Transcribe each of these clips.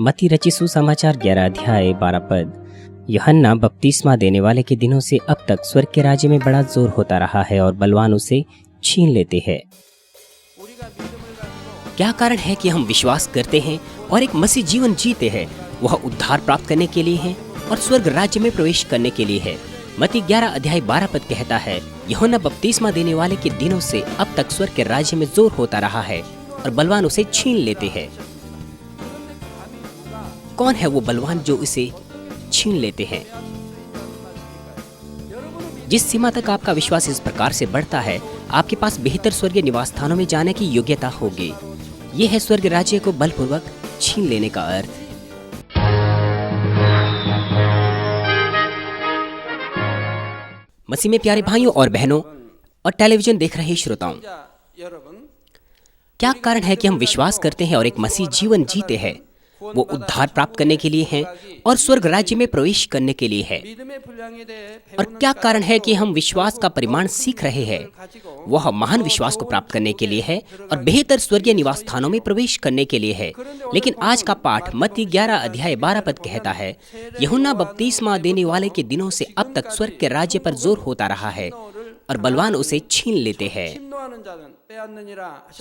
मत्ती रचित सुसमाचार 11 अध्याय 12 पद। यूहन्ना बपतिस्मा देने वाले के दिनों से अब तक स्वर्ग के राज्य में बड़ा जोर होता रहा है और बलवान उसे छीन लेते हैं। क्या कारण है कि हम विश्वास करते हैं और एक मसीह जीवन जीते हैं? वह उद्धार प्राप्त करने के लिए है और स्वर्ग राज्य में प्रवेश करने के लिए है। मत्ती 11 अध्याय 12 पद कहता है, यूहन्ना बपतिस्मा देने वाले के दिनों से अब तक स्वर्ग के राज्य में जोर होता रहा है और बलवान उसे छीन लेते हैं। कौन है वो बलवान जो इसे छीन लेते हैं? जिस सीमा तक आपका विश्वास इस प्रकार से बढ़ता है, आपके पास बेहतर स्वर्गीय निवास स्थानों में जाने की योग्यता होगी। यह है स्वर्ग राज्य को बलपूर्वक छीन लेने का अर्थ। मसीह में प्यारे भाइयों और बहनों और टेलीविजन देख रहे श्रोताओं, क्या कारण है कि हम विश्वास करते हैं और एक मसीह जीवन जीते हैं? वो उद्धार प्राप्त करने के लिए है और स्वर्ग राज्य में प्रवेश करने के लिए है। और क्या कारण है कि हम विश्वास का परिमाण सीख रहे हैं? वह महान विश्वास को प्राप्त करने के लिए है और बेहतर स्वर्गीय निवास स्थानों में प्रवेश करने के लिए है। लेकिन आज का पाठ मत्ती 11 अध्याय 12 पद कहता है, यूहन्ना बपतिस्मा देने वाले के दिनों से अब तक स्वर्ग के राज्य पर जोर होता रहा है और बलवान उसे छीन लेते हैं।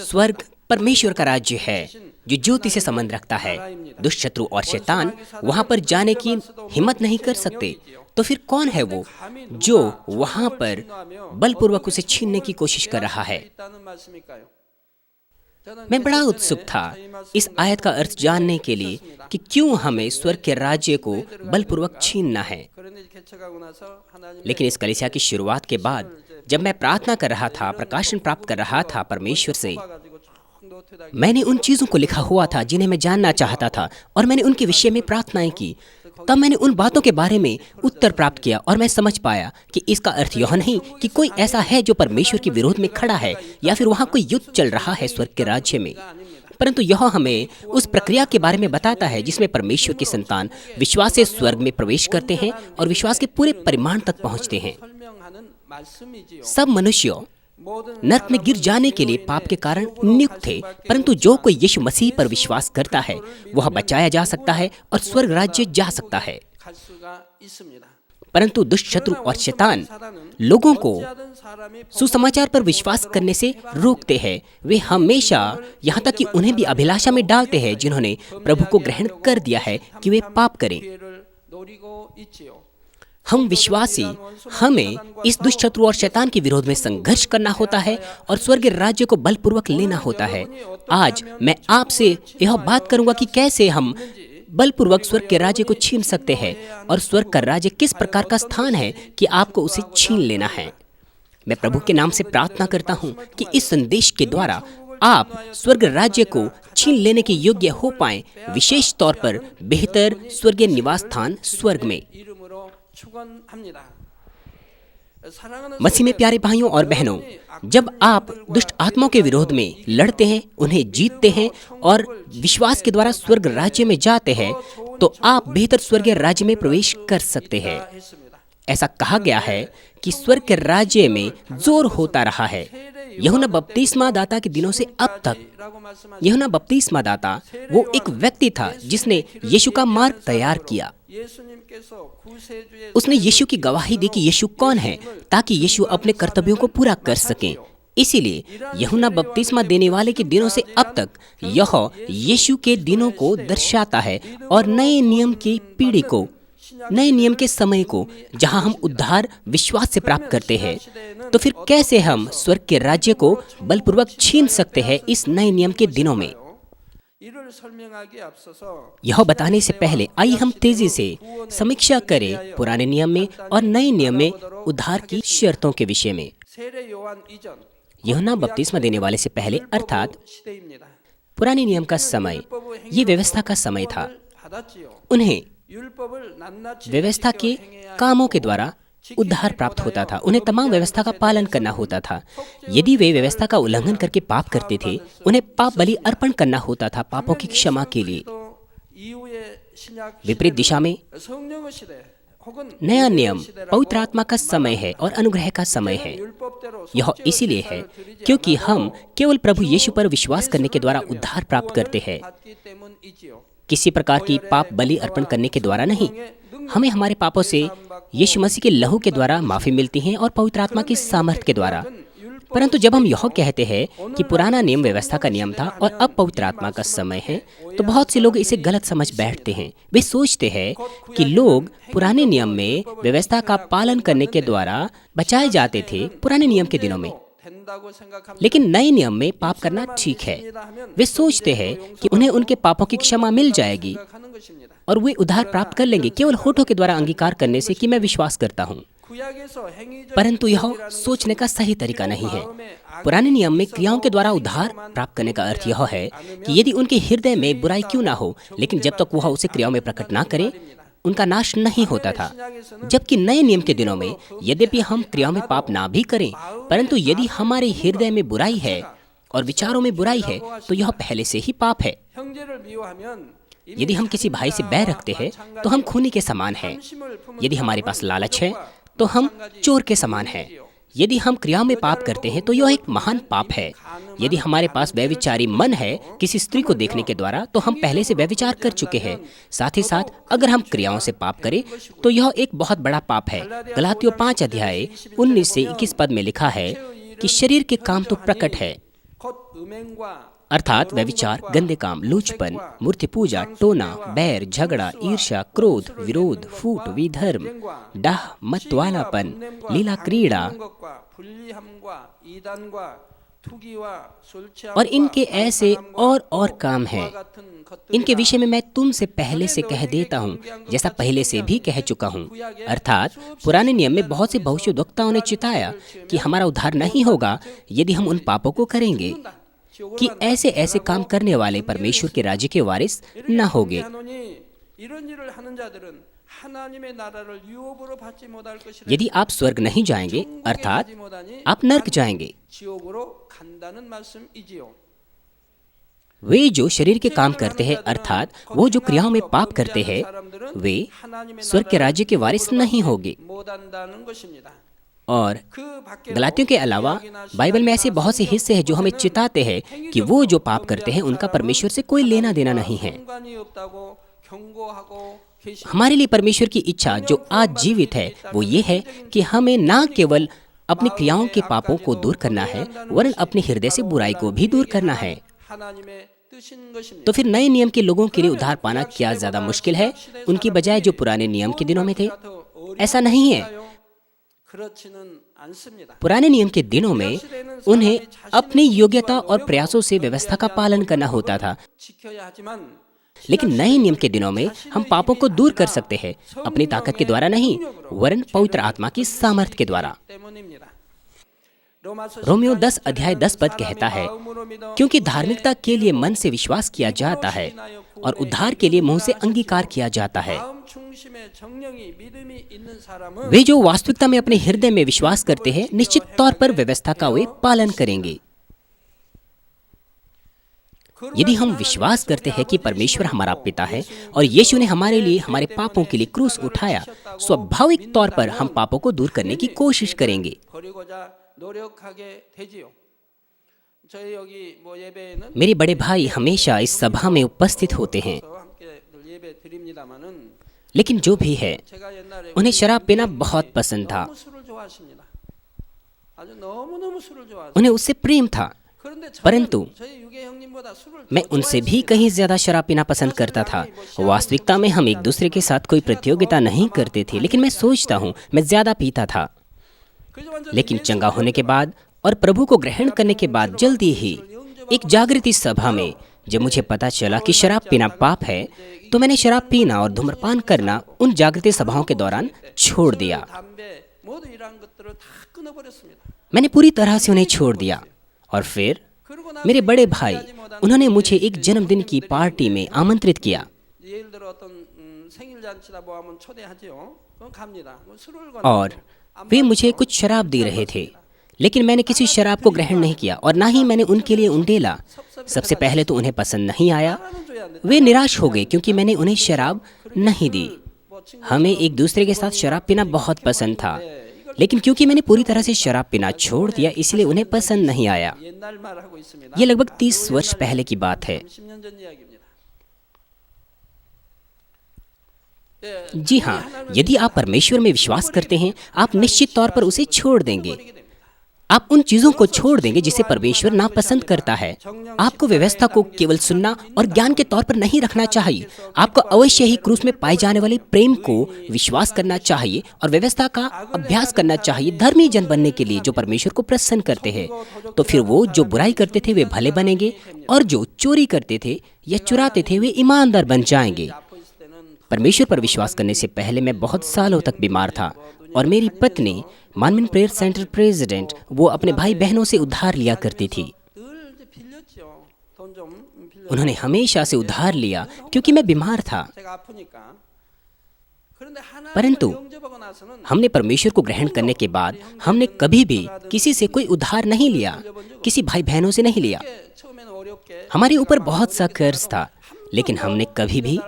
स्वर्ग परमेश्वर का राज्य है जो ज्योति से संबंध रखता है। दुष्ट शत्रु और शैतान वहां पर जाने की हिम्मत नहीं कर सकते। तो फिर कौन है वो जो वहां पर बलपूर्वक उसे छीनने की कोशिश कर रहा है? मैं बड़ा उत्सुक था इस आयत का अर्थ जानने के लिए कि क्यों हमें स्वर्ग के राज्य को बलपूर्वक छीनना है। लेकिन इस कलीसिया की शुरुआत के बाद जब मैं प्रार्थना कर रहा था, प्रकाशन प्राप्त कर रहा था परमेश्वर से, मैंने उन चीजों को लिखा हुआ था जिन्हें मैं जानना चाहता था और मैंने उनके विषय में प्रार्थनाएं की। तब मैंने उन बातों के बारे में उत्तर प्राप्त किया और मैं समझ पाया कि इसका अर्थ यह नहीं कि कोई ऐसा है जो परमेश्वर के विरोध में खड़ा है या फिर वहाँ कोई युद्ध चल रहा है स्वर्ग के राज्य में, परंतु यह हमें उस प्रक्रिया के बारे में बताता है जिसमें परमेश्वर की संतान विश्वास से स्वर्ग में प्रवेश करते हैं और विश्वास के पूरे परिमाण तक पहुँचते हैं। सब मनुष्य नरक में गिर जाने के लिए पाप के कारण नियुक्त थे, परंतु जो कोई यीशु मसीह पर विश्वास करता है वह बचाया जा सकता है और स्वर्ग राज्य जा सकता है। परंतु दुष्ट शत्रु और शैतान लोगों को सुसमाचार पर विश्वास करने से रोकते हैं। वे हमेशा यहाँ तक कि उन्हें भी अभिलाषा में डालते हैं जिन्होंने प्रभु को ग्रहण कर दिया है कि वे पाप करें। हम विश्वासी हमें इस दुष्ट शत्रु और शैतान के विरोध में संघर्ष करना होता है और स्वर्गीय राज्य को बलपूर्वक लेना होता है। आज मैं आपसे यह बात करूंगा कि कैसे हम बलपूर्वक स्वर्ग के राज्य को छीन सकते हैं और स्वर्ग का राज्य किस प्रकार का स्थान है कि आपको उसे छीन लेना है। मैं प्रभु के नाम से प्रार्थना करता हूं कि इस संदेश के द्वारा आप स्वर्ग राज्य को छीन लेने के योग्य हो पाएं, विशेष तौर पर बेहतर स्वर्गीय निवास स्थान स्वर्ग में। मसीह में प्यारे भाइयों और बहनों, जब आप दुष्ट आत्माओं के विरोध में लड़ते हैं, उन्हें जीतते हैं और विश्वास के द्वारा स्वर्ग राज्य में जाते हैं, तो आप बेहतर स्वर्गीय राज्य में प्रवेश कर सकते हैं। ऐसा कहा गया है कि स्वर्ग के राज्य में जोर होता रहा है। यूहन्ना बपतिस्मा दाता के दिनों से अब तक। यूहन्ना बपतिस्मा दाता वो एक व्यक्ति था जिसने यीशु का मार्ग तैयार किया। उसने यीशु की गवाही दी कि यीशु कौन है, ताकि यीशु अपने कर्तव्यों को पूरा कर सके। इसीलिए यूहन्ना बपतिस्मा देने वाले के दिनों से अब तक यह यीशु के दिनों को दर्शाता है और नए नियम की पीढ़ी को, नए नियम के समय को, जहां हम उद्धार विश्वास से प्राप्त करते हैं। तो फिर कैसे हम स्वर्ग के राज्य को बलपूर्वक छीन सकते हैं इस नए नियम के दिनों में? यह बताने से पहले आइए हम तेजी से समीक्षा करें पुराने नियम में और नए नियम में उद्धार की शर्तों के विषय में। यूहन्ना बपतिस्मा देने वाले से पहले अर्थात पुराने नियम का समय, ये व्यवस्था का समय था। उन्हें व्यवस्था के कामों के द्वारा उद्धार प्राप्त होता था। उन्हें तमाम व्यवस्था का पालन करना होता था। यदि वे व्यवस्था का उल्लंघन करके पाप करते थे, उन्हें पाप बलि अर्पण करना होता था पापों की क्षमा के लिए। विपरीत दिशा में नया नियम पवित्र आत्मा का समय है और अनुग्रह का समय है। यह इसीलिए है क्योंकि हम केवल प्रभु यीशु पर विश्वास करने के द्वारा उद्धार प्राप्त करते हैं। किसी प्रकार की पाप बलि अर्पण करने के द्वारा नहीं। हमें हमारे पापों से यीशु मसीह के लहू के द्वारा माफ़ी मिलती है और पवित्र आत्मा की सामर्थ्य के द्वारा। परंतु जब हम यह कहते हैं कि पुराना नियम व्यवस्था का नियम था और अब पवित्र आत्मा का समय है, तो बहुत से लोग इसे गलत समझ बैठते हैं। वे सोचते हैं कि लोग पुराने नियम में व्यवस्था का पालन करने के द्वारा बचाए जाते थे पुराने नियम के दिनों में, लेकिन नए नियम में पाप करना ठीक है। वे सोचते हैं कि उन्हें उनके पापों की क्षमा मिल जाएगी और वे उद्धार प्राप्त कर लेंगे केवल होठों के द्वारा अंगीकार करने से कि मैं विश्वास करता हूँ। परंतु यह सोचने का सही तरीका नहीं है। पुराने नियम में क्रियाओं के द्वारा उद्धार प्राप्त करने का अर्थ यह है कि यदि उनके हृदय में बुराई क्यों ना हो, लेकिन जब तक वह उसे क्रियाओं में प्रकट ना करें, उनका नाश नहीं होता था। जबकि नए नियम के दिनों में यद्यपि हम क्रियाओं में पाप ना भी करें, परंतु यदि हमारे हृदय में बुराई है और विचारों में बुराई है, तो यह पहले से ही पाप है। यदि हम किसी भाई से बैर रखते हैं, तो हम खूनी के समान हैं। यदि हमारे पास लालच है, तो हम चोर के समान हैं। यदि हम क्रियाओं में पाप करते हैं, तो यह एक महान पाप है। यदि हमारे पास व्यभिचारी मन है किसी स्त्री को देखने के द्वारा, तो हम पहले से व्यभिचार कर चुके हैं। साथ ही साथ अगर हम क्रियाओं से पाप करें, तो यह एक बहुत बड़ा पाप है। गलातियों 5 अध्याय 19 से 21 पद में लिखा है कि शरीर के काम तो प्रकट है, अर्थात व्यभिचार, गंदे काम, लूचपन, मूर्ति पूजा, टोना, बैर, झगड़ा, ईर्ष्या, क्रोध, विरोध, फूट, विधर्म, डाह, मतवालापन, लीला क्रीड़ा और इनके ऐसे और काम हैं। इनके विषय में मैं तुमसे पहले से कह देता हूँ, जैसा पहले से भी कह चुका हूँ। अर्थात पुराने नियम में बहुत से भविष्यद्वक्ताओं ने चिताया कि हमारा उद्धार नहीं होगा यदि हम उन पापों को करेंगे, कि ऐसे काम करने वाले परमेश्वर के राज्य के वारिस न होंगे। यदि आप स्वर्ग नहीं जाएंगे, अर्थात आप नरक जाएंगे। वे जो शरीर के काम करते हैं, अर्थात वो जो क्रियाओं में पाप करते हैं, वे स्वर्ग के राज्य के वारिस नहीं होंगे। और गलातियों के अलावा बाइबल में ऐसे बहुत से हिस्से हैं जो हमें चिताते हैं कि वो जो पाप करते हैं उनका परमेश्वर से कोई लेना देना नहीं है। हमारे लिए परमेश्वर की इच्छा जो आज जीवित है वो ये है कि हमें ना केवल अपनी क्रियाओं के पापों को दूर करना है, वरन अपने हृदय से बुराई को भी दूर करना है। तो फिर नए नियम के लोगों के लिए उद्धार पाना क्या ज्यादा मुश्किल है उनकी बजाय जो पुराने नियम के दिनों में थे? ऐसा नहीं है। पुराने नियम के दिनों में उन्हें अपनी योग्यता और प्रयासों से व्यवस्था का पालन करना होता था, लेकिन नए नियम के दिनों में हम पापों को दूर कर सकते हैं अपनी ताकत के द्वारा नहीं, वरन पवित्र आत्मा की सामर्थ्य के द्वारा। रोमियो 10 अध्याय 10 पद कहता है, क्योंकि धार्मिकता के लिए मन से विश्वास किया जाता है और उद्धार के लिए मुंह से अंगीकार किया जाता है। वे जो वास्तविकता में अपने हृदय में विश्वास करते हैं, निश्चित तौर पर व्यवस्था का वे पालन करेंगे। यदि हम विश्वास करते हैं कि परमेश्वर हमारा पिता है और यीशु ने हमारे लिए हमारे पापों के लिए क्रूस उठाया, स्वाभाविक तौर पर हम पापों को दूर करने की कोशिश करेंगे। मेरे बड़े भाई हमेशा इस सभा में उपस्थित होते हैं, लेकिन जो भी है उन्हें शराब पीना बहुत पसंद था। उन्हें उससे प्रेम था, परंतु मैं उनसे भी कहीं ज्यादा शराब पीना पसंद करता था। वास्तविकता में हम एक दूसरे के साथ कोई प्रतियोगिता नहीं करते थे, लेकिन मैं सोचता हूँ मैं ज्यादा पीता था। लेकिन चंगा होने के बाद और प्रभु को ग्रहण करने के बाद जल्दी ही एक जागृति सभा में जब मुझे पता चला कि शराब पीना पाप है, तो मैंने शराब पीना और धूम्रपान करना उन जागृति सभाओं के दौरान छोड़ दिया। मैंने पूरी तरह से उन्हें छोड़ दिया। और फिर मेरे बड़े भाई, उन्होंने मुझे एक जन्मदिन की पार्टी में आमंत्रित किया और वे मुझे कुछ शराब दे रहे थे, लेकिन मैंने किसी शराब को ग्रहण नहीं किया और ना ही मैंने उनके लिए उंडेला। सबसे पहले तो उन्हें पसंद नहीं आया, वे निराश हो गए क्योंकि मैंने उन्हें शराब नहीं दी। हमें एक दूसरे के साथ शराब पीना बहुत पसंद था, लेकिन क्योंकि मैंने पूरी तरह से शराब पीना छोड़ दिया, इसलिए उन्हें पसंद नहीं आया। ये लगभग 30 वर्ष पहले की बात है। जी हाँ, यदि आप परमेश्वर में विश्वास करते हैं, आप निश्चित तौर पर उसे छोड़ देंगे। आप उन चीज़ों को छोड़ देंगे जिसे परमेश्वर नापसंद करता है। आपको व्यवस्था को केवल सुनना और ज्ञान के तौर पर नहीं रखना चाहिए। आपको अवश्य ही क्रूस में पाए जाने वाले प्रेम को विश्वास करना चाहिए और व्यवस्था का अभ्यास करना चाहिए धर्मी जन बनने के लिए जो परमेश्वर को प्रसन्न करते हैं। तो फिर वो जो बुराई करते थे वे भले बनेंगे और जो चोरी करते थे या चुराते थे वे ईमानदार बन जाएंगे। परमेश्वर पर विश्वास करने से पहले मैं बहुत सालों तक बीमार था और मेरी पत्नी मानमिन प्रेयर सेंटर प्रेसिडेंट वो अपने भाई बहनों से उधार लिया करती थी। उन्होंने हमेशा से उधार लिया क्योंकि मैं बीमार था। परंतु हमने परमेश्वर को ग्रहण करने के बाद हमने कभी भी किसी से कोई उधार नहीं लिया, किसी भाई बहनों से नहीं लिया। हमारे ऊपर बहुत सा कर्ज था, लेकिन हमने कभी भी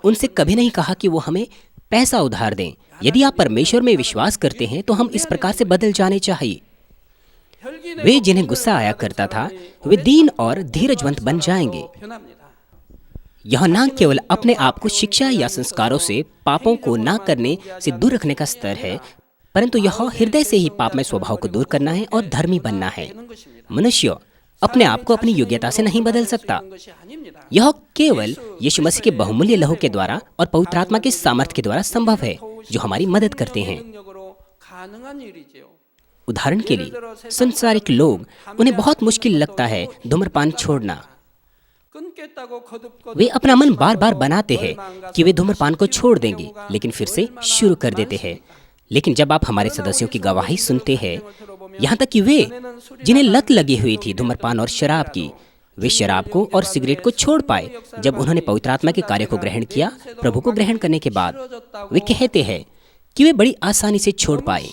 उनसे कभी नहीं कहा कि वो हमें पैसा उधार दें। यदि आप परमेश्वर में विश्वास करते हैं तो हम इस प्रकार से बदल जाने चाहिए। वे जिन्हें गुस्सा आया करता था वे दीन और धीरजवंत बन जाएंगे। यह न केवल अपने आप को शिक्षा या संस्कारों से पापों को ना करने से दूर रखने का स्तर है, परंतु यह हृदय से ही पापमय स्वभाव को दूर करना है और धर्मी बनना है। मनुष्य अपने आप को अपनी योग्यता से नहीं बदल सकता। यह केवल यीशु मसीह के बहुमूल्य लहू के द्वारा और पवित्र आत्मा के सामर्थ्य के द्वारा संभव है जो हमारी मदद करते हैं। उदाहरण के लिए संसारिक लोग उन्हें बहुत मुश्किल लगता है धूम्रपान छोड़ना। वे अपना मन बार बार बनाते हैं कि वे धूम्रपान को छोड़ देंगे, लेकिन फिर से शुरू कर देते हैं। लेकिन जब आप हमारे सदस्यों की गवाही सुनते हैं, यहाँ तक कि वे जिन्हें लत लगी हुई थी धूम्रपान और शराब की, वे शराब को और सिगरेट को छोड़ पाए जब उन्होंने पवित्र आत्मा के कार्य को ग्रहण किया। प्रभु को ग्रहण करने के बाद वे कहते हैं कि वे बड़ी आसानी से छोड़ पाए,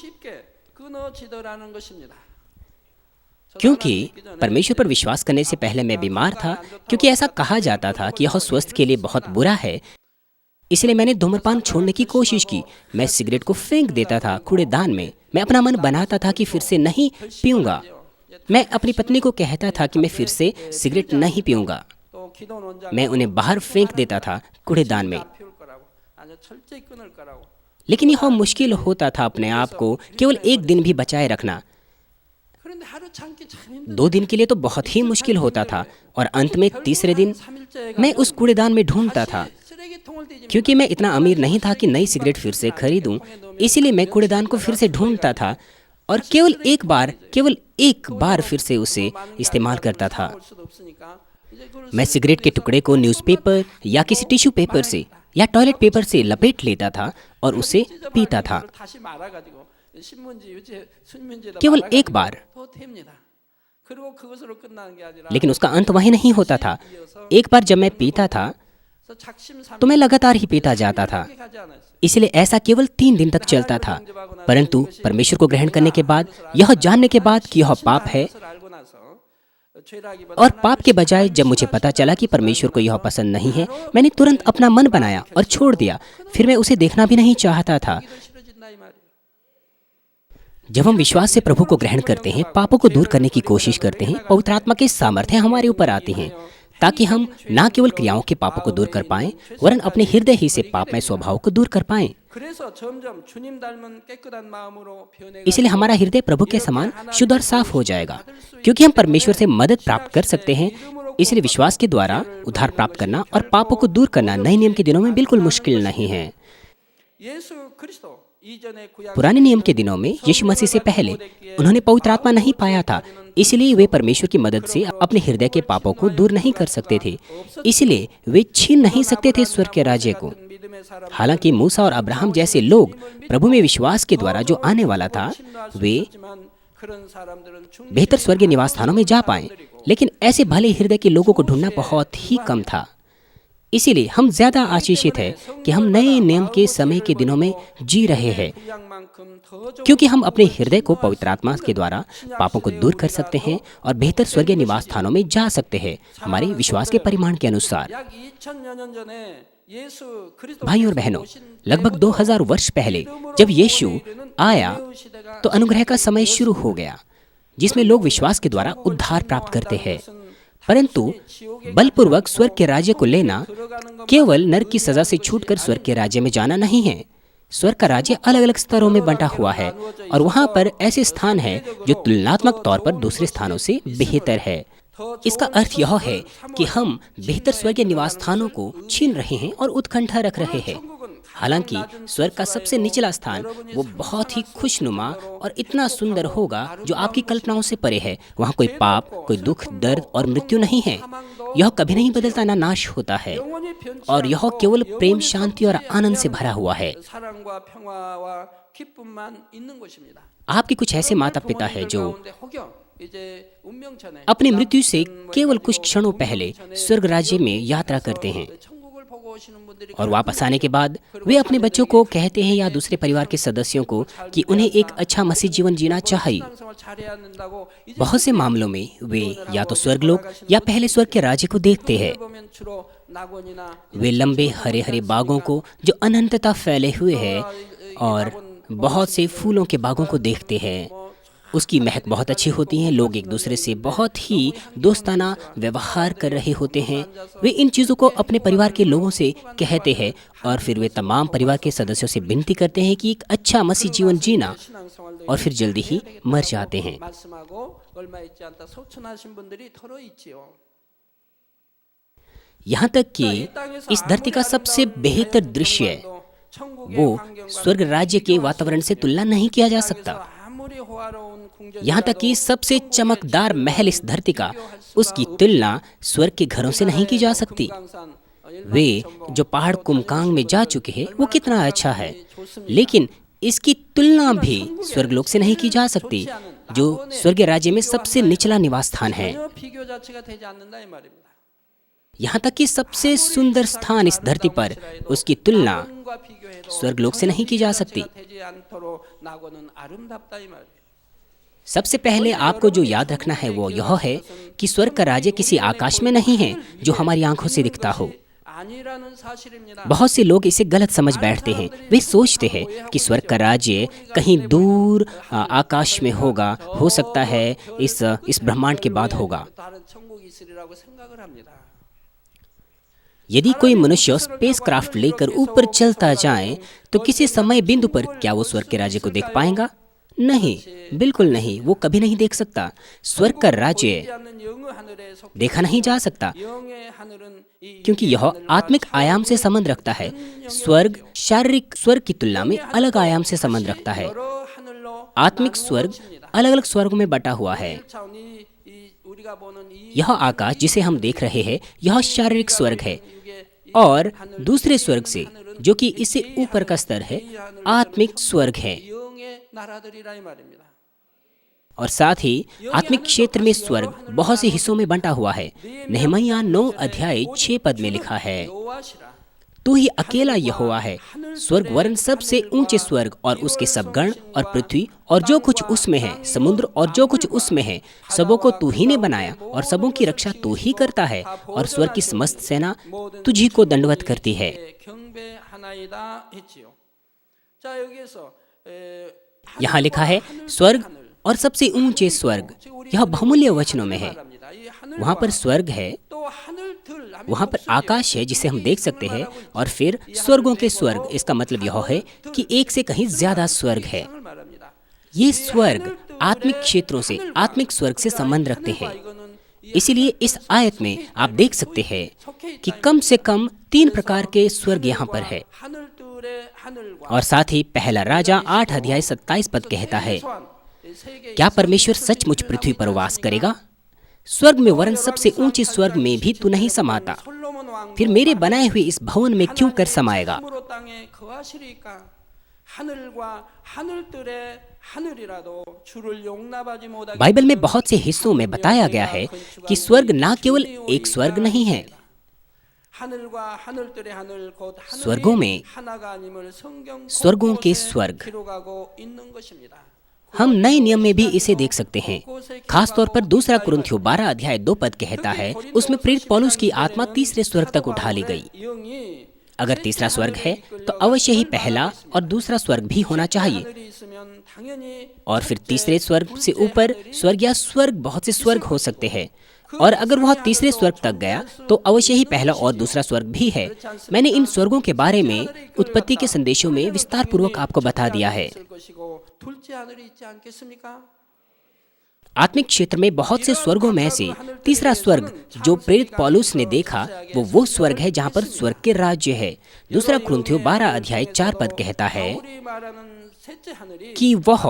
क्योंकि परमेश्वर पर विश्वास करने से पहले मैं बीमार था, क्योंकि ऐसा कहा जाता था कि यह स्वास्थ्य के लिए बहुत बुरा है। इसलिए मैंने धूम्रपान छोड़ने की कोशिश की। मैं सिगरेट को फेंक देता था कूड़ेदान में। मैं अपना मन बनाता था कि फिर से नहीं पीऊंगा। मैं अपनी पत्नी को कहता था कि मैं फिर से सिगरेट नहीं पीऊंगा। मैं उन्हें बाहर फेंक देता था कूड़ेदान में। लेकिन यह मुश्किल होता था अपने आप को केवल एक दिन भी बचाए रखना। 2 दिन के लिए तो बहुत ही मुश्किल होता था, और अंत में तीसरे दिन मैं उस कूड़ेदान में ढूंढता था। क्योंकि मैं इतना अमीर नहीं था कि नई सिगरेट फिर से खरीदूं, इसीलिए मैं कूड़ेदान को फिर से ढूंढता था और केवल एक बार फिर से उसे इस्तेमाल करता था। मैं सिगरेट के टुकड़े को न्यूज़पेपर या किसी टिश्यू पेपर से या टॉयलेट पेपर से लपेट लेता था और उसे पीता था। केवल एक बार। लेकिन उसका अंत वहीं नहीं होता था। एक बार जब मैं पीता था तो मैं लगातार ही पीता जाता था। इसलिए ऐसा केवल 3 दिन तक चलता था। परंतु परमेश्वर को ग्रहण करने के बाद, यह जानने के बाद कि यह पाप है, और पाप के बजाय जब मुझे पता चला कि परमेश्वर को यह पसंद नहीं है, मैंने तुरंत अपना मन बनाया और छोड़ दिया। फिर मैं उसे देखना भी नहीं चाहता था। जब हम विश्वास से प्रभु को ग्रहण करते हैं, पापों को दूर करने की कोशिश करते हैं, पवित्र आत्मा के सामर्थ्य हमारे ऊपर आते हैं, ताकि हम न केवल क्रियाओं के पापों को दूर कर पाएं, वरन अपने हृदय ही से पापमय स्वभाव को दूर कर पाएं। इसलिए हमारा हृदय प्रभु के समान शुद्ध और साफ हो जाएगा, क्योंकि हम परमेश्वर से मदद प्राप्त कर सकते हैं। इसलिए विश्वास के द्वारा उद्धार प्राप्त करना और पापों को दूर करना नए नियम के दिनों में बिल्कुल मुश्किल नहीं है। पुराने नियम के दिनों में यीशु मसीह से पहले उन्होंने पवित्र आत्मा नहीं पाया था, इसलिए वे परमेश्वर की मदद से अपने हृदय के पापों को दूर नहीं कर सकते थे। इसलिए वे छीन नहीं सकते थे स्वर्ग के राज्य को। हालांकि मूसा और अब्राहम जैसे लोग प्रभु में विश्वास के द्वारा जो आने वाला था, वे बेहतर स्वर्गीय निवास स्थानों में जा पाए, लेकिन ऐसे भले हृदय के लोगों को ढूंढना बहुत ही कम था। इसीलिए हम ज्यादा आशीषित हैं कि हम नए नियम के समय के दिनों में जी रहे हैं, क्योंकि हम अपने हृदय को पवित्र आत्मा के द्वारा पापों को दूर कर सकते हैं और बेहतर स्वर्गीय निवास स्थानों में जा सकते हैं, हमारे विश्वास के परिमाण के अनुसार। भाई और बहनों, लगभग 2000 वर्ष पहले जब यीशु आया तो अनुग्रह का समय शुरू हो गया, जिसमें लोग विश्वास के द्वारा उद्धार प्राप्त करते हैं। परंतु बलपूर्वक स्वर्ग के राज्य को लेना केवल नरक की सजा से छूटकर स्वर्ग के राज्य में जाना नहीं है। स्वर्ग का राज्य अलग अलग स्तरों में बंटा हुआ है और वहाँ पर ऐसे स्थान हैं जो तुलनात्मक तौर पर दूसरे स्थानों से बेहतर है। इसका अर्थ यह है कि हम बेहतर स्वर्गीय निवास स्थानों को छीन रहे हैं और उत्कंठा रख रहे हैं। हालांकि स्वर्ग का सबसे निचला स्थान वो बहुत ही खुशनुमा और इतना सुंदर होगा जो आपकी कल्पनाओं से परे है। वहाँ कोई पाप, कोई दुख, दर्द और मृत्यु नहीं है। यह कभी नहीं बदलता, ना नाश होता है, और यह केवल प्रेम, शांति और आनंद से भरा हुआ है। आपके कुछ ऐसे माता पिता हैं जो अपनी मृत्यु से केवल कुछ क्षणों पहले स्वर्ग राज्य में यात्रा करते हैं और वापस आने के बाद वे अपने बच्चों को कहते हैं या दूसरे परिवार के सदस्यों को कि उन्हें एक अच्छा मसीह जीवन जीना चाहिए। बहुत से मामलों में वे या तो स्वर्गलोक या पहले स्वर्ग के राज्य को देखते हैं। वे लंबे हरे हरे बागों को जो अनंतता फैले हुए हैं और बहुत से फूलों के बागों को देखते हैं। उसकी महक बहुत अच्छी होती है। लोग एक दूसरे से बहुत ही दोस्ताना व्यवहार कर रहे होते हैं। वे इन चीज़ों को अपने परिवार के लोगों से कहते हैं और फिर वे तमाम परिवार के सदस्यों से विनती करते हैं कि एक अच्छा मसीह जीवन जीना, और फिर जल्दी ही मर जाते हैं। यहाँ तक कि इस धरती का सबसे बेहतर दृश्य वो स्वर्ग राज्य के वातावरण से तुलना नहीं किया जा सकता। यहाँ तक कि सबसे चमकदार महल इस धरती का, उसकी तुलना स्वर्ग के घरों से नहीं की जा सकती। वे जो पहाड़ कुमकांग में जा चुके हैं वो कितना अच्छा है, लेकिन इसकी तुलना भी स्वर्गलोक से नहीं की जा सकती, जो स्वर्ग राज्य में सबसे निचला निवास स्थान है। यहाँ तक कि सबसे सुंदर स्थान इस धरती पर, उसकी तुलना स्वर्गलोक से नहीं की जा सकती। सबसे पहले आपको जो याद रखना है वो यह है कि स्वर्ग का राज्य किसी आकाश में नहीं है जो हमारी आंखों से दिखता हो। बहुत से लोग इसे गलत समझ बैठते हैं। वे सोचते हैं कि स्वर्ग का राज्य कहीं दूर आकाश में होगा, हो सकता है इस ब्रह्मांड के बाद होगा। यदि कोई मनुष्य स्पेसक्राफ्ट लेकर ऊपर चलता जाए तो किसी समय बिंदु पर क्या वो स्वर्ग के राज्य को देख पाएगा? नहीं, बिल्कुल नहीं, वो कभी नहीं देख सकता। स्वर्ग का राज्य देखा नहीं जा सकता क्योंकि यह आत्मिक आयाम से संबंध रखता है। स्वर्ग शारीरिक स्वर्ग की तुलना में अलग आयाम से संबंध रखता है। आत्मिक स्वर्ग अलग अलग स्वर्गों में बटा हुआ है। यह आकाश जिसे हम देख रहे हैं यह शारीरिक स्वर्ग है, और दूसरे स्वर्ग से जो कि इससे ऊपर का स्तर है आत्मिक स्वर्ग है। और साथ ही आत्मिक क्षेत्र में स्वर्ग बहुत से हिस्सों में बंटा हुआ है। नहमीया 9:6 में लिखा है, तू ही अकेला यहोवा है, स्वर्ग वरन सबसे ऊंचे स्वर्ग और उसके सब गण और पृथ्वी और जो कुछ उसमें है, समुद्र और जो कुछ उसमें है, सबों को तू ही ने बनाया और सबों की रक्षा तू ही करता है, और स्वर्ग की समस्त सेना तुझी को दंडवत करती है। यहाँ लिखा है स्वर्ग और सबसे ऊंचे स्वर्ग। यह बहुमूल्य वचनों में है। वहाँ पर स्वर्ग है, वहाँ पर आकाश है जिसे हम देख सकते हैं, और फिर स्वर्गों के स्वर्ग। इसका मतलब यह है कि एक से कहीं ज्यादा स्वर्ग है। ये स्वर्ग आत्मिक क्षेत्रों से, आत्मिक स्वर्ग से संबंध रखते हैं। इसीलिए इस आयत में आप देख सकते हैं कि कम से कम 3 प्रकार के स्वर्ग यहाँ पर है। और साथ ही पहला राजा 8:27 कहता है, क्या परमेश्वर सचमुच पृथ्वी पर वास करेगा? स्वर्ग में वरन सबसे ऊंचे स्वर्ग में भी तू नहीं समाता, फिर मेरे बनाए हुए इस भवन में क्यों कर समाएगा? बाइबल में बहुत से हिस्सों में बताया गया है कि स्वर्ग ना केवल एक स्वर्ग नहीं है। स्वर्गों में स्वर्गों के स्वर्ग, हम नए नियम में भी इसे देख सकते हैं। खास तौर पर 2 कुरिन्थियों 12:2 कहता है, उसमें प्रेरित पौलुस की आत्मा तीसरे स्वर्ग तक उठा ली गई। अगर तीसरा स्वर्ग है तो अवश्य ही पहला और दूसरा स्वर्ग भी होना चाहिए, और फिर तीसरे स्वर्ग से ऊपर स्वर्ग या स्वर्ग बहुत से स्वर्ग हो सकते हैं, और अगर वह तीसरे स्वर्ग तक गया तो अवश्य ही पहला और दूसरा स्वर्ग भी है। मैंने इन स्वर्गों के बारे में उत्पत्ति के संदेशों में विस्तार पूर्वक आपको बता दिया है। आत्मिक क्षेत्र में बहुत से स्वर्गों में से तीसरा स्वर्ग जो प्रेरित पौलुस ने देखा वो स्वर्ग है जहाँ पर स्वर्ग के राज्य है। दूसरा कुरिन्थियों 12 अध्याय 4 पद कहता है कि वह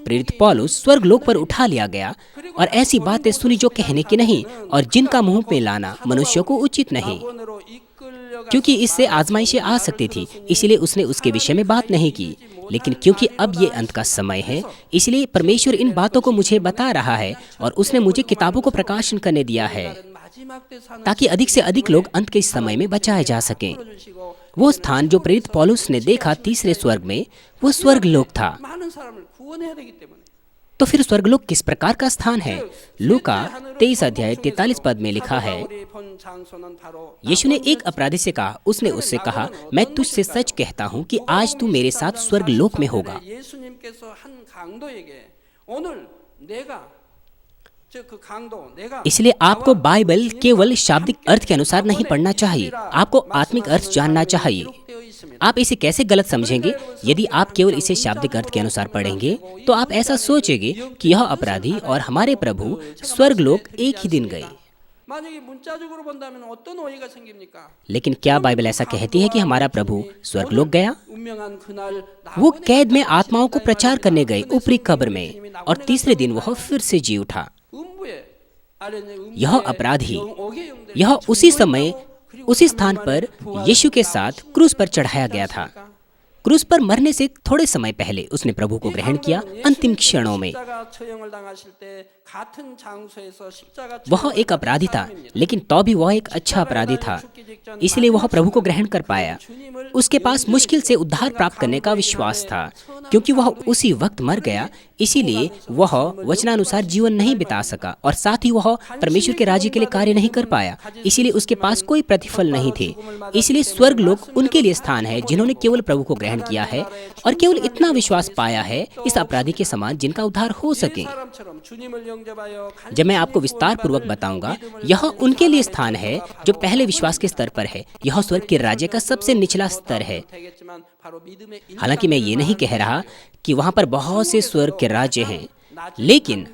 प्रेरित पौलुस स्वर्ग लोक पर उठा लिया गया और ऐसी बातें सुनी जो कहने की नहीं और जिनका मुंह में लाना मनुष्यों को उचित नहीं, क्योंकि इससे आजमाइशें आ सकती थी, इसलिए उसने उसके विषय में बात नहीं की। लेकिन क्योंकि अब ये अंत का समय है, इसलिए परमेश्वर इन बातों को मुझे बता रहा है और उसने मुझे किताबों को प्रकाशन करने दिया है ताकि अधिक से अधिक लोग अंत के इस समय में बचाए जा सकें। वो स्थान जो प्रेरित पौलुस ने देखा तीसरे स्वर्ग में, वो स्वर्ग लोक था। तो फिर स्वर्गलोक किस प्रकार का स्थान है? लूका 23 अध्याय 43 पद में लिखा है, यीशु ने एक अपराधी से कहा, उसने उससे कहा, मैं तुझसे सच कहता हूँ कि आज तू मेरे साथ स्वर्गलोक में होगा। इसलिए आपको बाइबल केवल शाब्दिक अर्थ के अनुसार नहीं पढ़ना चाहिए, आपको आत्मिक अर्थ जानना चाहिए। आप इसे कैसे गलत समझेंगे? यदि आप केवल इसे शाब्दिक अर्थ के अनुसार पढ़ेंगे तो आप ऐसा सोचेंगे कि यह अपराधी और हमारे प्रभु स्वर्गलोक एक ही दिन गए। लेकिन क्या बाइबल ऐसा कहती है कि हमारा प्रभु स्वर्गलोक गया? वो कैद में आत्माओं को प्रचार करने गए ऊपरी कब्र में, और तीसरे दिन वह फिर से जी उठा। यह अपराधी यह उसी समय उसी स्थान पर यीशु के साथ क्रूस पर चढ़ाया गया था। क्रूस पर मरने से थोड़े समय पहले उसने प्रभु को ग्रहण किया। अंतिम क्षणों में वह एक अपराधी था, लेकिन तो भी वह एक अच्छा अपराधी था, इसलिए वह प्रभु को ग्रहण कर पाया। उसके पास मुश्किल से उद्धार प्राप्त करने का विश्वास था, क्योंकि वह उसी वक्त मर गया, इसीलिए वह वचनानुसार जीवन नहीं बिता सका, और साथ ही वह परमेश्वर के राज्य के लिए कार्य नहीं कर पाया, इसीलिए उसके पास कोई प्रतिफल नहीं थे। इसलिए स्वर्ग लोक उनके लिए स्थान है जिन्होंने केवल प्रभु को ग्रहण किया है और केवल इतना विश्वास पाया है इस अपराधी के समान जिनका उद्धार हो सके। जब मैं आपको विस्तार पूर्वक बताऊंगा, यह उनके लिए स्थान है जो पहले विश्वास के स्तर पर है। यह स्वर्ग के राज्य का सबसे निचला स्तर है। हालांकि मैं ये नहीं कह रहा कि वहां पर बहुत से स्वर्ग के राज्य हैं, लेकिन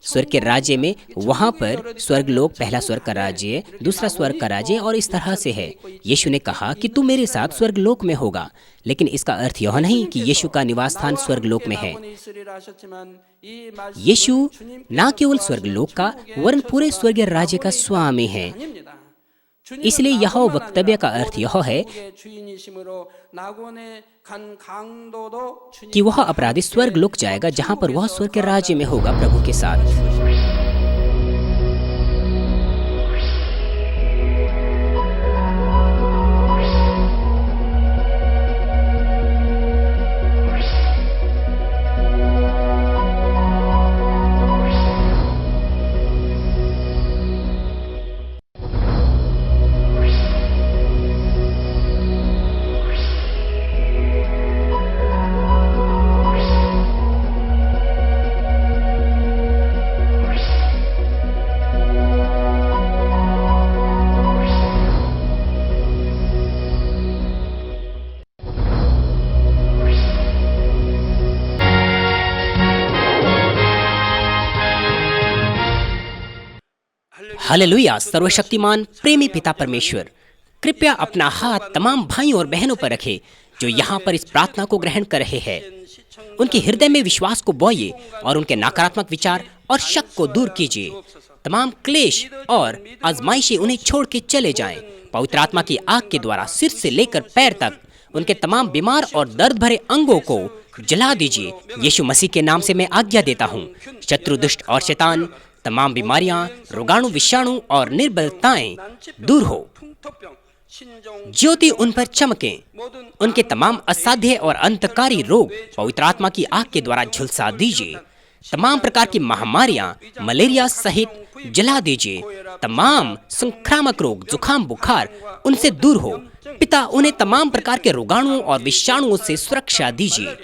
स्वर्ग के राज्य में वहां पर स्वर्ग लोक पहला स्वर्ग का राज्य, दूसरा स्वर्ग का राज्य और इस तरह से है। यीशु ने कहा कि तू मेरे साथ स्वर्ग लोक में होगा, लेकिन इसका अर्थ यह नहीं कि यीशु का निवास स्थान स्वर्ग लोक में है। यीशु न केवल स्वर्ग लोक का वरन पूरे स्वर्गीय राज्य का स्वामी है। इसलिए यह वक्तव्य का अर्थ यह है कि वह अपराधी स्वर्ग लोक जाएगा जहां पर वह स्वर्ग के राज्य में होगा प्रभु के साथ। हालेलुया। सर्वशक्तिमान प्रेमी पिता परमेश्वर, कृपया अपना हाथ तमाम भाइयों और बहनों पर रखे जो यहाँ पर इस प्रार्थना को ग्रहण कर रहे हैं। उनके हृदय में विश्वास को बोइए और उनके नकारात्मक विचार और शक को दूर कीजिए। तमाम क्लेश और आजमाइशें उन्हें छोड़ के चले जाएं। पवित्र आत्मा की आग के द्वारा सिर से लेकर पैर तक उनके तमाम बीमार और दर्द भरे अंगों को जला दीजिए। यीशु मसीह के नाम से मैं आज्ञा देता हूँ, शत्रु दुष्ट और शैतान, तमाम बीमारियां, रोगाणु, विषाणु और निर्बलताएं दूर हो। ज्योति उन पर चमके। उनके तमाम असाध्य और अंतकारी रोग पवित्र आत्मा की आग के द्वारा झुलसा दीजिए। तमाम प्रकार की महामारियां, मलेरिया सहित जला दीजिए। तमाम संक्रामक रोग, जुकाम, बुखार उनसे दूर हो। पिता उन्हें तमाम प्रकार के रोगाणुओं और विषाणुओं से सुरक्षा दीजिए।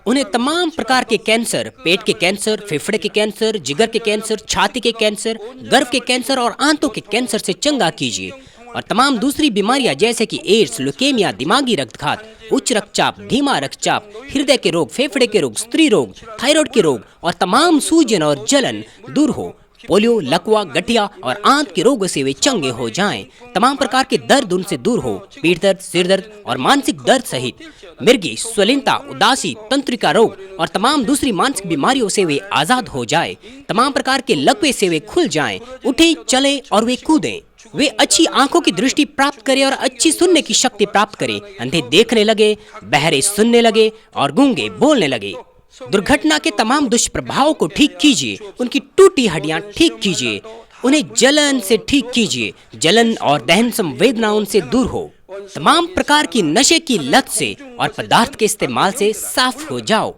उन्हें तमाम प्रकार के कैंसर, पेट के कैंसर, फेफड़े के कैंसर, जिगर के कैंसर, छाती के कैंसर, गर्भ के कैंसर और आंतों के कैंसर से चंगा कीजिए। और तमाम दूसरी बीमारियां जैसे कि एड्स, ल्यूकेमिया, दिमागी रक्तघात, उच्च रक्तचाप, धीमा रक्तचाप, हृदय के रोग, फेफड़े के रोग, स्त्री रोग, थायराइड के रोग और तमाम सूजन और जलन दूर हो। पोलियो, लकवा, गठिया और आंत के रोगों से वे चंगे हो जाएं। तमाम प्रकार के दर्द उनसे दूर हो। पीठ दर्द, सिर दर्द और मानसिक दर्द सहित मिर्गी, स्वलीनता, उदासी, तंत्रिका रोग और तमाम दूसरी मानसिक बीमारियों से वे आजाद हो जाए। तमाम प्रकार के लकवे से वे खुल जाएं, उठें, चलें और वे कूदें। वे अच्छी आंखों की दृष्टि प्राप्त करें और अच्छी सुनने की शक्ति प्राप्त करें। अंधे देखने लगे, बहरे सुनने लगे और गूंगे बोलने लगे। दुर्घटना के तमाम दुष्प्रभावों को ठीक कीजिए। उनकी टूटी हड्डियां ठीक कीजिए। उन्हें जलन से ठीक कीजिए। जलन और दहन संवेदना उनसे दूर हो। तमाम प्रकार की नशे की लत से और पदार्थ के इस्तेमाल से साफ हो जाओ।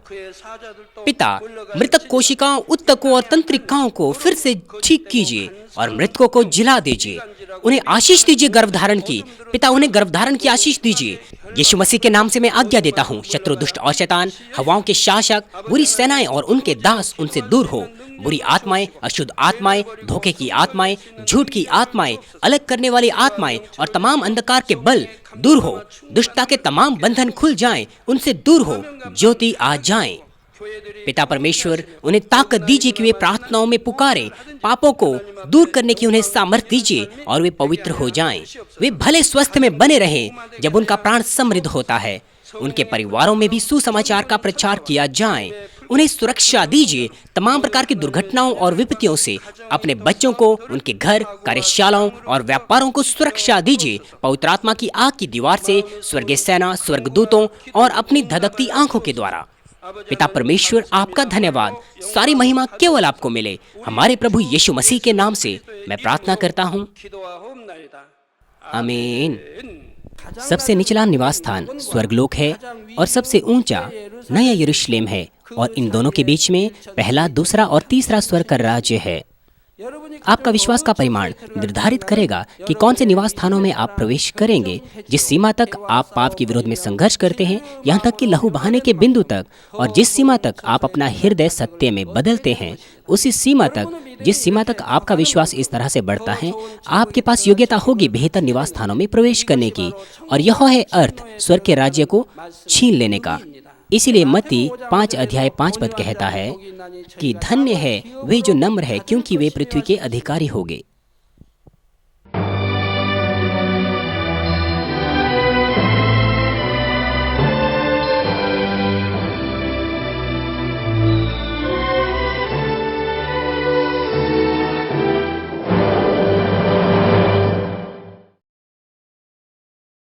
पिता, मृतक कोशिकाओं, उत्तकों और तंत्रिकाओं को फिर से ठीक कीजिए और मृतकों को जिला दीजिए। उन्हें आशीष दीजिए गर्भधारण की। पिता, उन्हें गर्भधारण की आशीष दीजिए। यीशु मसीह के नाम से मैं आज्ञा देता हूँ, शत्रु, दुष्ट और शैतान, हवाओं के शासक, बुरी सेनाएं और उनके दास उनसे दूर हो। बुरी आत्माएं, अशुद्ध आत्माएं, धोखे की आत्माएं, झूठ की आत्माएं, अलग करने वाली आत्माएं और तमाम अंधकार के बल दूर हो। दुष्टता के तमाम बंधन खुल जाएं, उनसे दूर हो, ज्योति आ जाएं। पिता परमेश्वर, उन्हें ताकत दीजिए कि वे प्रार्थनाओं में पुकारें। पापों को दूर करने की उन्हें सामर्थ्य दीजिए और वे पवित्र हो जाएं। वे भले स्वस्थ में बने रहें जब उनका प्राण समृद्ध होता है। उनके परिवारों में भी सुसमाचार का प्रचार किया जाए। उन्हें सुरक्षा दीजिए तमाम प्रकार की दुर्घटनाओं और विपत्तियों से। अपने बच्चों को, उनके घर, कार्यशालाओं और व्यापारों को सुरक्षा दीजिए। पवित्र आत्मा की आग की दीवार से, स्वर्गीय सेना, स्वर्गदूतों और अपनी धधकती आंखों के द्वारा। पिता परमेश्वर, आपका धन्यवाद। सारी महिमा केवल आपको मिले। हमारे प्रभु यीशु मसीह के नाम से मैं प्रार्थना करता हूँ, आमीन। सबसे निचला निवास स्थान स्वर्गलोक है और सबसे ऊंचा नया यरूशलेम है, और इन दोनों के बीच में पहला, दूसरा और तीसरा स्वर्ग का राज्य है। आपका विश्वास का परिमाण निर्धारित करेगा कि कौन से निवास स्थानों में आप प्रवेश करेंगे। जिस सीमा तक आप पाप के विरोध में संघर्ष करते हैं, यहाँ तक कि लहू बहाने के बिंदु तक, और जिस सीमा तक आप अपना हृदय सत्य में बदलते हैं, उसी सीमा तक, जिस सीमा तक आपका विश्वास इस तरह से बढ़ता है, आपके पास योग्यता होगी बेहतर निवास स्थानों में प्रवेश करने की। और यह है अर्थ स्वर्ग के राज्य को छीन लेने का। इसीलिए मत्ती 5:5 कहता है कि धन्य है वे जो नम्र है, क्योंकि वे पृथ्वी के अधिकारी होंगे।